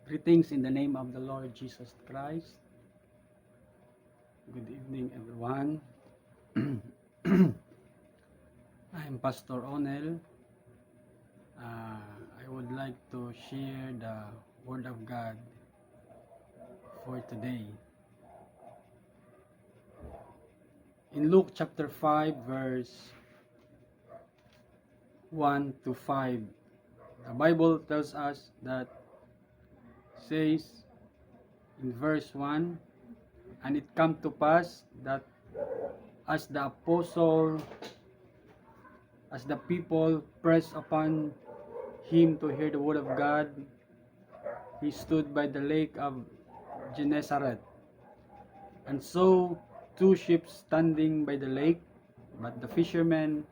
Greetings in the name of the Lord Jesus Christ. Good evening, everyone. I'm Pastor Onel. I would like to share the Word of God for today. In Luke chapter 5, verse 1 to 5, the Bible tells us that, says in verse 1, "And it come to pass that as the people pressed upon him to hear the word of God, he stood by the lake of Gennesaret, and saw two ships standing by the lake, but the fishermen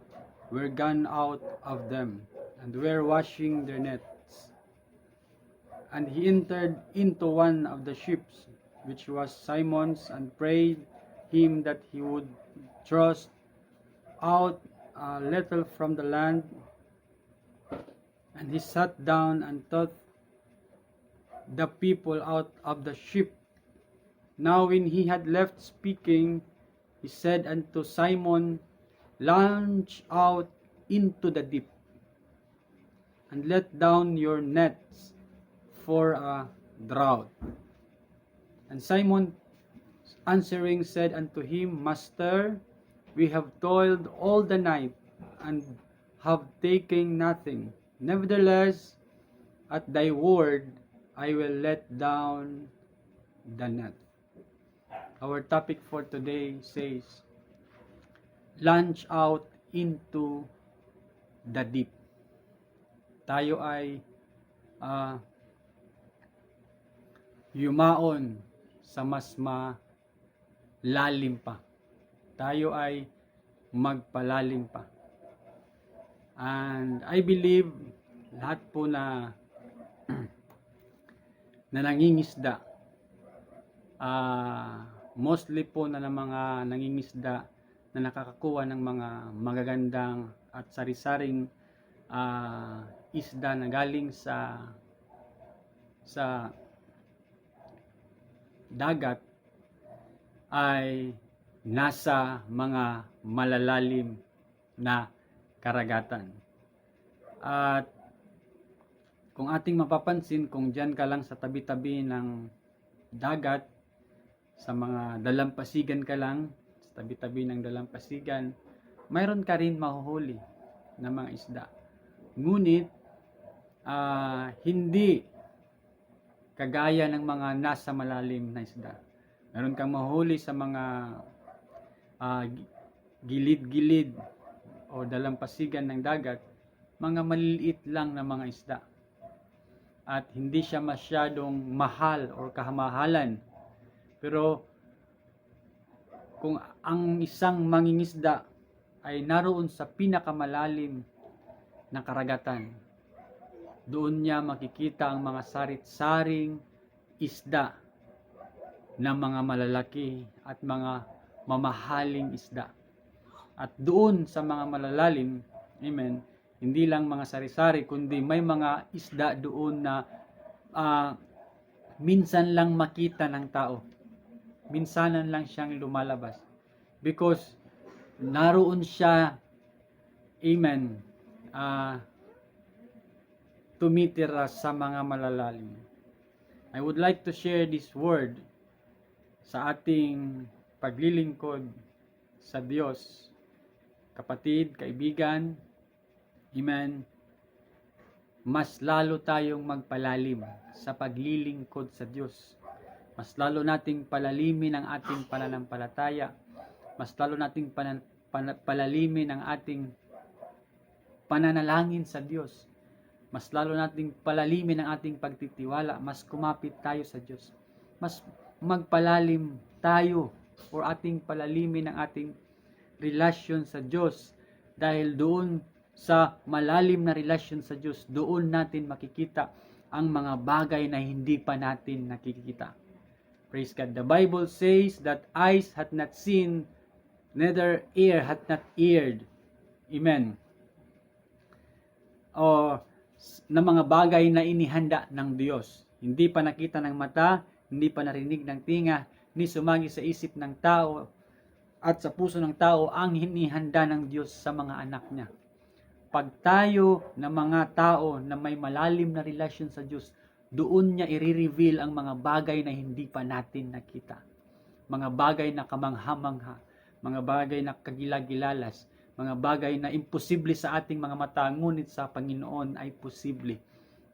were gone out of them, and were washing their nets. And he entered into one of the ships, which was Simon's, and prayed him that he would thrust out a little from the land. And he sat down and taught the people out of the ship. Now when he had left speaking, he said unto Simon, Launch out into the deep, and let down your nets for a draught. And Simon answering said unto him, Master, we have toiled all the night, and have taken nothing. Nevertheless, at thy word, I will let down the net. Our topic for today says, Launch out into the deep. Tayo ay yumaon sa mas malalim pa. Tayo ay magpalalim pa. And I believe lahat po na nangingisda, mostly po na ng mga nangingisda na nakakakuha ng mga magagandang at sari-saring isda na galing sa dagat ay nasa mga malalalim na karagatan. At kung ating mapapansin, kung dyan ka lang sa tabi-tabi ng dagat, sa mga dalampasigan ka lang, sa tabi-tabi ng dalampasigan, mayroon ka rin mahuhuli na mga isda. Ngunit, hindi kagaya ng mga nasa malalim na isda. Meron kang mahuli sa mga gilid-gilid o dalampasigan ng dagat, mga maliliit lang na mga isda. At hindi siya masyadong mahal o kahamahalan. Pero kung ang isang mangingisda ay naroon sa pinakamalalim na karagatan, doon niya makikita ang mga sarit-saring isda na mga malalaki at mga mamahaling isda. At doon sa mga malalalim, amen, hindi lang mga sari-sari, kundi may mga isda doon na minsan lang makita ng tao. Minsanan lang siyang lumalabas. Because naroon siya, amen, tumitira sa mga malalalim. I would like to share this word sa ating paglilingkod sa Diyos. Kapatid, kaibigan, amen, mas lalo tayong magpalalim sa paglilingkod sa Diyos. Mas lalo nating palalimin ang ating pananampalataya. Mas lalo nating palalimin ang ating pananalangin sa Diyos. Mas lalo nating palalimin ang ating pagtitiwala. Mas kumapit tayo sa Diyos. Mas magpalalim tayo o ating palalimin ang ating relasyon sa Diyos. Dahil doon sa malalim na relasyon sa Diyos, doon natin makikita ang mga bagay na hindi pa natin nakikita. Praise God. The Bible says that eyes hath not seen, neither ear hath not heard. Amen. O na mga bagay na inihanda ng Diyos. Hindi pa nakita ng mata, hindi pa narinig ng tinga, ni sumagi sa isip ng tao at sa puso ng tao ang hinihanda ng Diyos sa mga anak niya. Pag tayo na mga tao na may malalim na relasyon sa Diyos, doon niya i-reveal ang mga bagay na hindi pa natin nakita. Mga bagay na kamangha-mangha, mga bagay na kagilagilalas, mga bagay na imposible sa ating mga mata, ngunit sa Panginoon ay posible.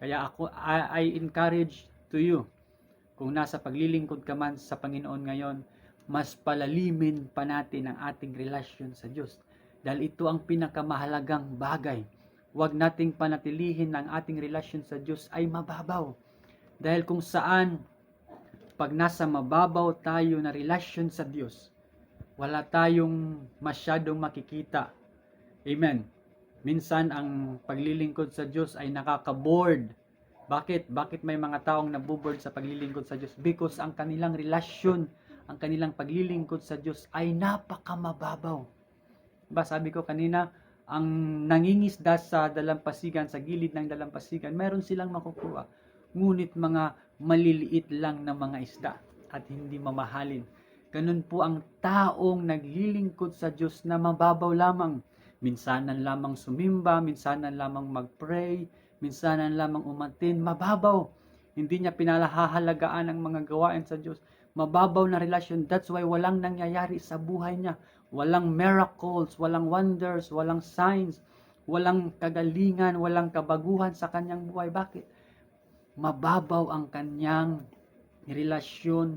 Kaya I encourage to you, kung nasa paglilingkod ka man sa Panginoon ngayon, mas palalimin pa natin ang ating relasyon sa Diyos. Dahil ito ang pinakamahalagang bagay. Huwag nating panatilihin na ang ating relasyon sa Diyos ay mababaw. Dahil kung saan, pag nasa mababaw tayo na relasyon sa Diyos, wala tayong masyadong makikita. Amen. Minsan ang paglilingkod sa Diyos ay nakaka-bored. Bakit? Bakit may mga taong naboboard sa paglilingkod sa Diyos? Because ang kanilang relasyon, ang kanilang paglilingkod sa Diyos ay napakamababaw. Diba, sabi ko kanina, ang nangingisda sa dalampasigan, sa gilid ng dalampasigan, mayroon silang makukuha. Ngunit mga maliliit lang na mga isda at hindi mamahalin. Ganun po ang taong naglilingkod sa Diyos na mababaw lamang. Minsanan lamang sumimba, minsanan lamang mag-pray, minsanan lamang umatin, mababaw. Hindi niya pinalahahalagaan ang mga gawain sa Diyos. Mababaw na relasyon. That's why walang nangyayari sa buhay niya. Walang miracles, walang wonders, walang signs, walang kagalingan, walang kabaguhan sa kanyang buhay. Bakit? Mababaw ang kanyang relasyon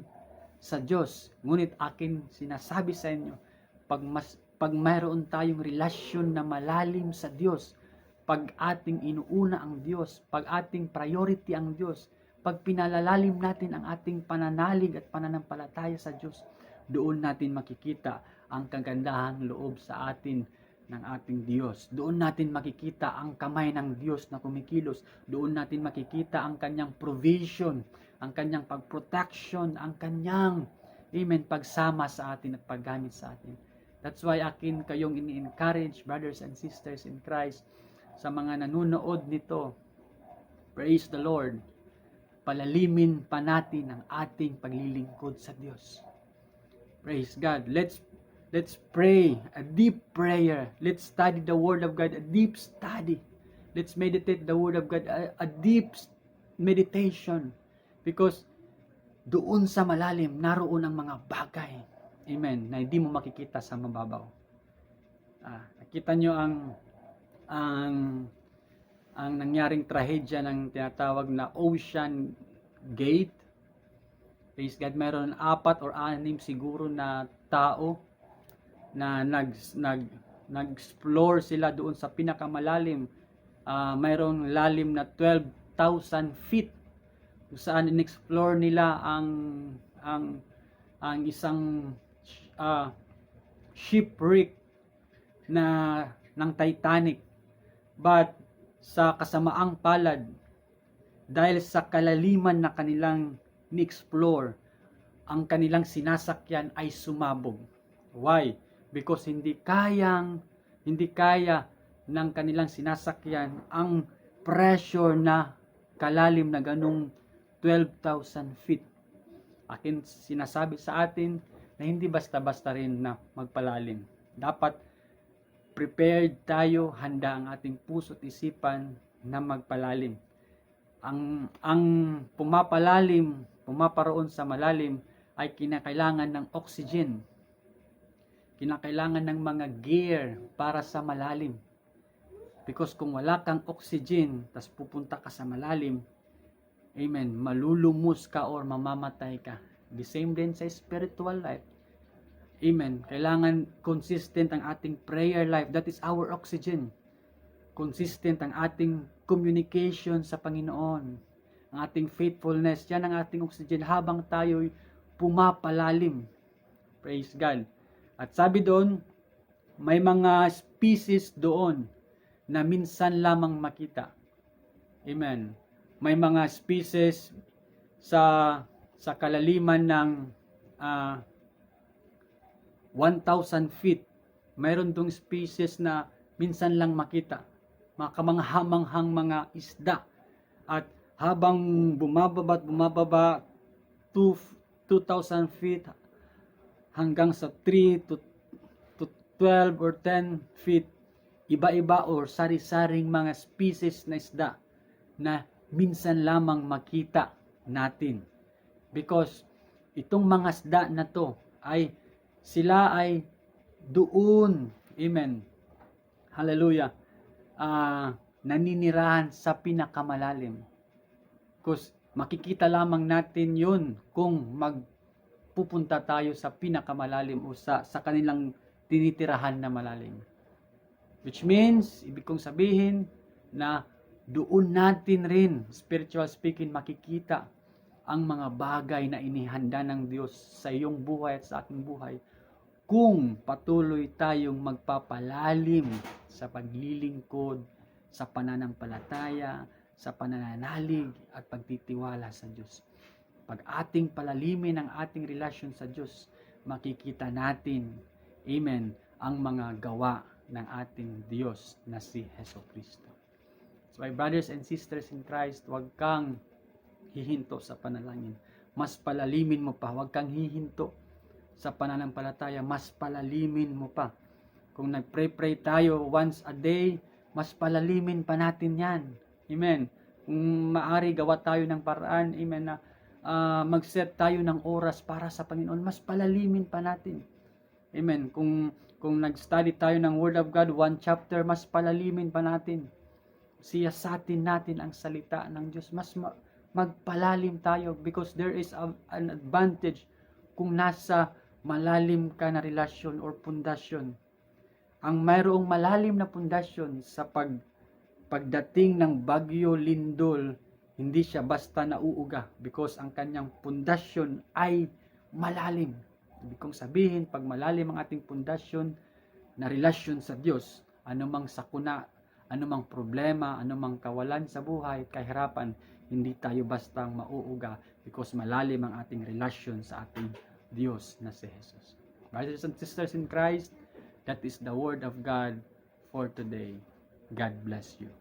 sa Diyos. Ngunit akin sinasabi sa inyo, pag mayroon tayong relasyon na malalim sa Diyos, pag ating inuuna ang Diyos, pag ating priority ang Diyos, pag pinalalalim natin ang ating pananalig at pananampalataya sa Diyos, doon natin makikita ang kagandahang loob sa atin ng ating Diyos. Doon natin makikita ang kamay ng Diyos na kumikilos. Doon natin makikita ang kanyang provision, ang kanyang pagprotection, ang kanyang, amen, pagsama sa atin at paggamit sa atin. That's why akin kayong ini-encourage, brothers and sisters in Christ, sa mga nanonood nito, praise the Lord, palalimin pa natin ang ating paglilingkod sa Diyos. Praise God. Let's pray a deep prayer. Let's study the Word of God, a deep study. Let's meditate the Word of God, a deep meditation. Because doon sa malalim, naroon ang mga bagay. Amen. Na hindi mo makikita sa mababaw. Nakita nyo ang nangyaring trahedya ng tinatawag na Ocean Gate. Praise God, mayroon 4 or 6 siguro na tao na nag-explore sila doon sa pinakamalalim. Mayroong lalim na 12,000 feet kung saan in-explore nila ang isang shipwreck ng Titanic. But sa kasamaang palad, dahil sa kalaliman na kanilang ni-explore, ang kanilang sinasakyan ay sumabog. Why? Because hindi kaya ng kanilang sinasakyan ang pressure na kalalim na ganung 12,000 feet. Akin sinasabi sa atin na hindi basta-basta rin na magpalalim. Dapat prepared tayo, handa ang ating puso at isipan na magpalalim. Ang pumaparoon sa malalim ay kinakailangan ng oxygen. Kinakailangan ng mga gear para sa malalim. Because kung wala kang oxygen, tas pupunta ka sa malalim, amen, malulumos ka or mamamatay ka. The same din sa spiritual life. Amen. Kailangan consistent ang ating prayer life. That is our oxygen. Consistent ang ating communication sa Panginoon. Ang ating faithfulness. Yan ang ating oxygen habang tayo'y pumapalalim. Praise God. At sabi doon, may mga species doon na minsan lamang makita. Amen. May mga species sa kalaliman ng 1,000 feet. Mayroon dong species na minsan lang makita. Mga kamanghamanghang mga isda. At habang bumababa at bumababa 2,000 feet hanggang sa 3 to 12 or 10 feet, iba-iba or sari-saring mga species na isda na minsan lamang makita natin. Because itong mga isda na to sila ay doon, amen, hallelujah, naninirahan sa pinakamalalim. Because makikita lamang natin yun kung magpupunta tayo sa pinakamalalim o sa kanilang tinitirahan na malalim. Which means, ibig kong sabihin na doon natin rin, spiritual speaking, makikita ang mga bagay na inihanda ng Diyos sa iyong buhay at sa aking buhay kung patuloy tayong magpapalalim sa paglilingkod, sa pananampalataya, sa panananalig at pagtitiwala sa Diyos. Pag ating palalimin ang ating relasyon sa Diyos, makikita natin, amen, ang mga gawa ng ating Diyos na si Jesucristo. So my brothers and sisters in Christ, huwag kang hihinto sa panalangin. Mas palalimin mo pa, huwag kang hihinto sa pananampalataya, mas palalimin mo pa. Kung nagpray-pray tayo once a day, mas palalimin pa natin yan. Amen. Kung maari, gawa tayo ng paraan, amen, na mag-set tayo ng oras para sa Panginoon, mas palalimin pa natin. Amen. Kung nag-study tayo ng Word of God, one chapter, mas palalimin pa natin. Siyasatin natin ang salita ng Diyos. Mas magpalalim tayo because there is an advantage kung nasa malalim ka na relasyon or pundasyon. Ang mayroong malalim na pundasyon sa pagdating ng bagyo, lindol, hindi siya basta nauuga because ang kanyang pundasyon ay malalim. Ibig kong sabihin, pag malalim ang ating pundasyon na relasyon sa Diyos, anumang sakuna, anumang problema, anumang kawalan sa buhay, kahirapan, hindi tayo bastang mauuga because malalim ang ating relasyon sa ating Diyos na si Jesus. Brothers and sisters in Christ, that is the word of God for today. God bless you.